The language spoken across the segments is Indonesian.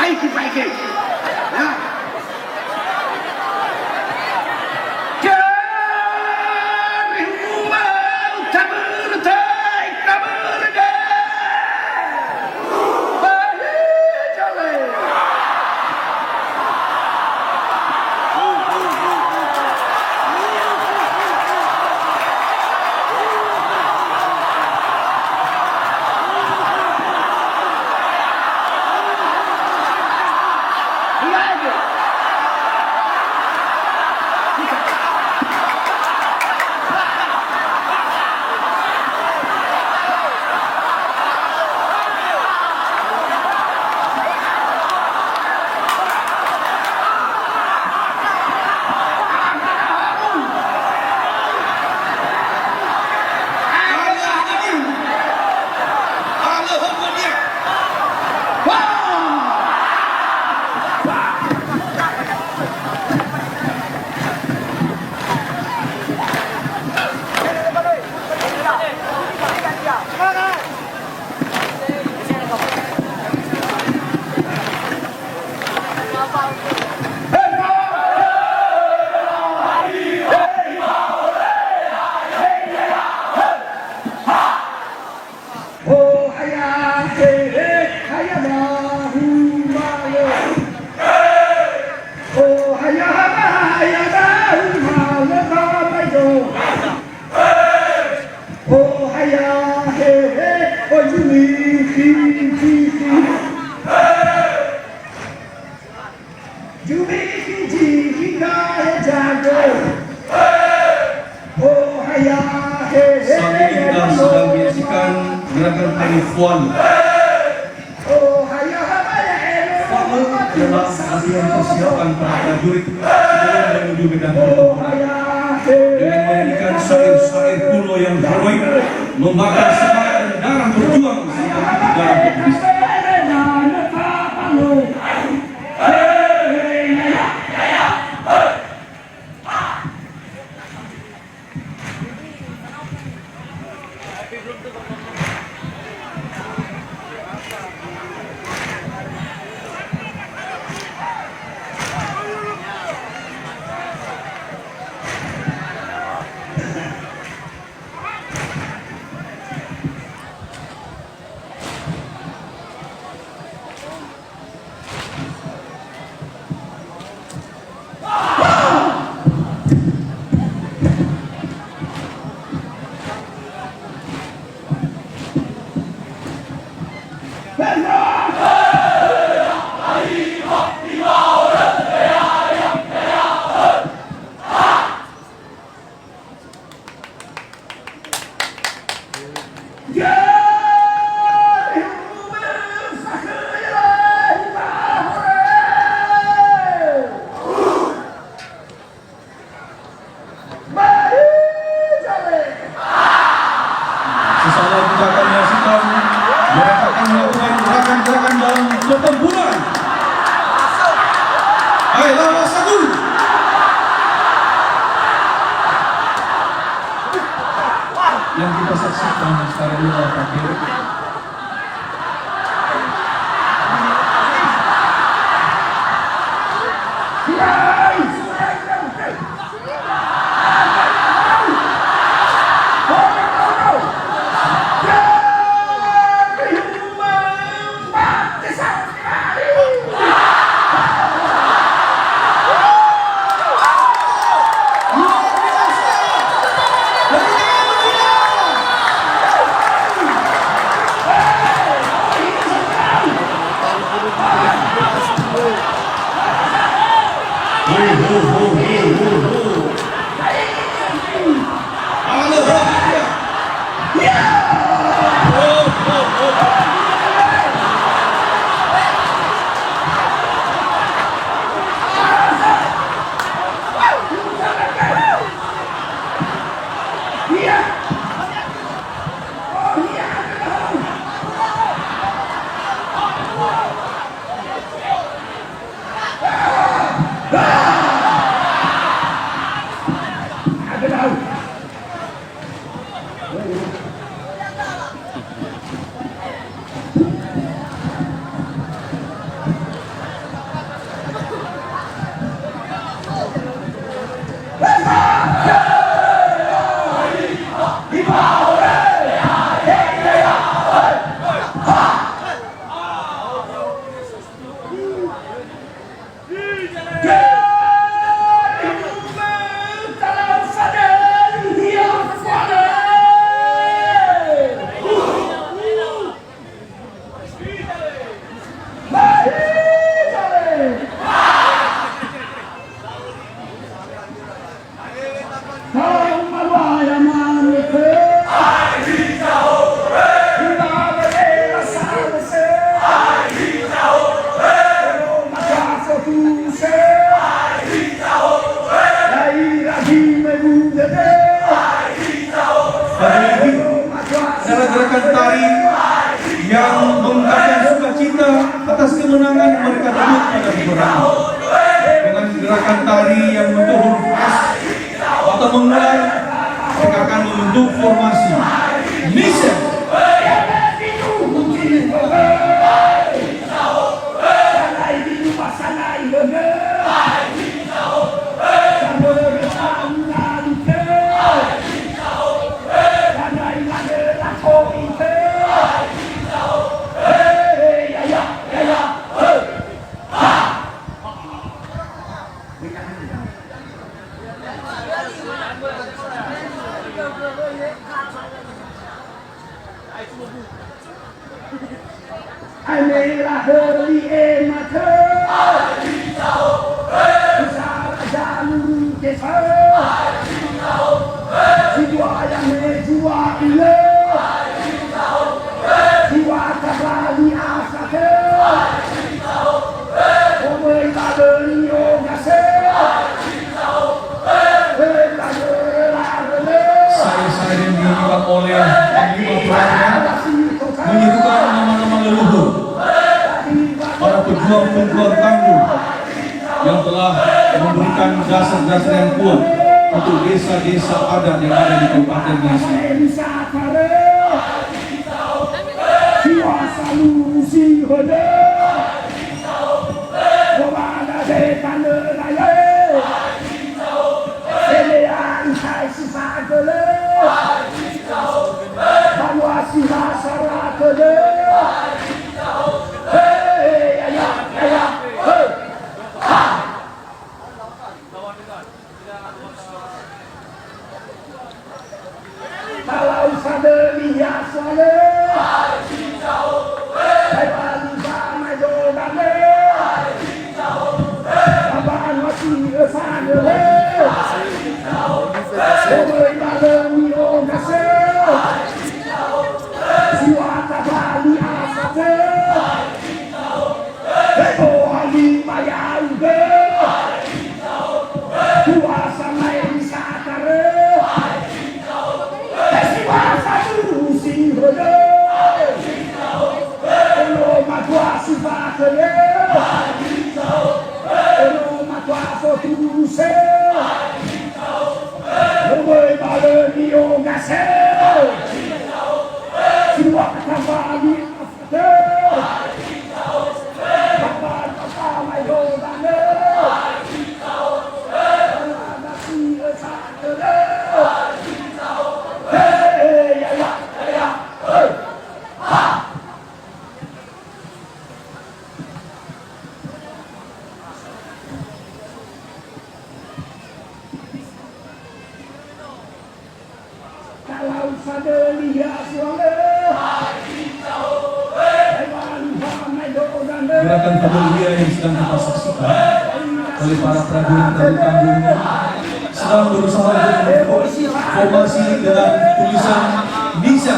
diperbaiki. Ya. Saat ini kita sedang menyaksikan gerakan penipuan. Fame adalah latihan persiapan para prajurit sebelum menuju medan pertempuran dengan menyanyikan syair-syair kuno yang heroik, membakar semangat dan darah berjuang seperti darah Indonesia. Sesaat kita akan menyaksikan mereka akan melakukan gerakan-gerakan dalam pertempuran. Ayo lawan satu. Yang kita saksikan sekarang ini adalah takbir. lahir di emate Usara jalur desa Jiwa yang menjiwa ile Jiwa terbali asate Omoi ladeni ogase Saya yang dilibat oleh Panglima menyebutkan nama-nama leluhur para pejuang-pejuang tangguh yang telah memberikan dasar-dasar yang kuat untuk desa-desa adat yang ada di Kabupaten Ngasih. Kalau sadeli ya sole Hai bali sama jodane Abang masih sadele Omoi ladeni ogase Jiwa tabali asate Ego hali mayauge Kuasa main sakare Kalau sadeli ya sole Gerakan pemulihan yang sedang kita saksikan oleh para prajurit dari Tanggung sedang berusaha untuk membentuk formasi dengan tulisan Nisa.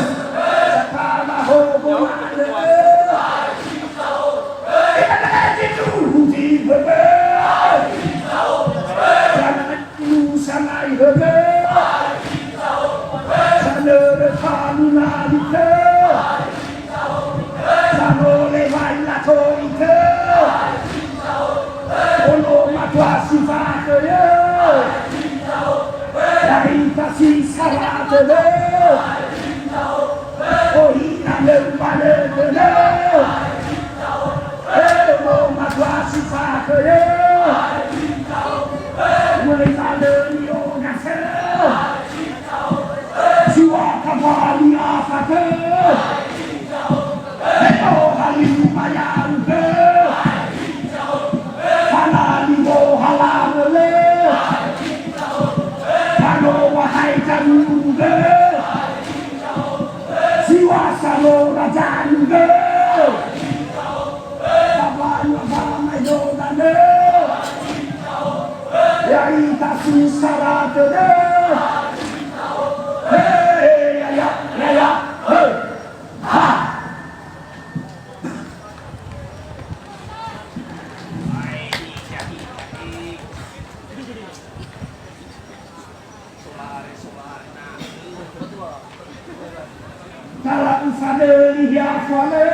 Kalau sadeli ya sole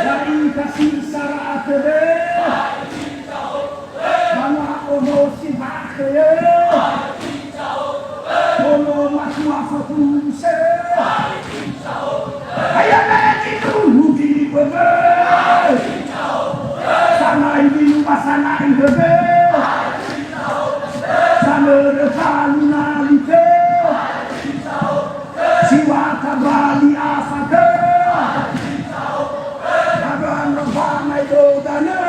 dari kasih syarat mana ono sifat ono masma fokus ayah nanti dulu di bawah sana ini sana ini sana depan nanti Jiwa tabali afate Abang ramai dodane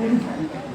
Ini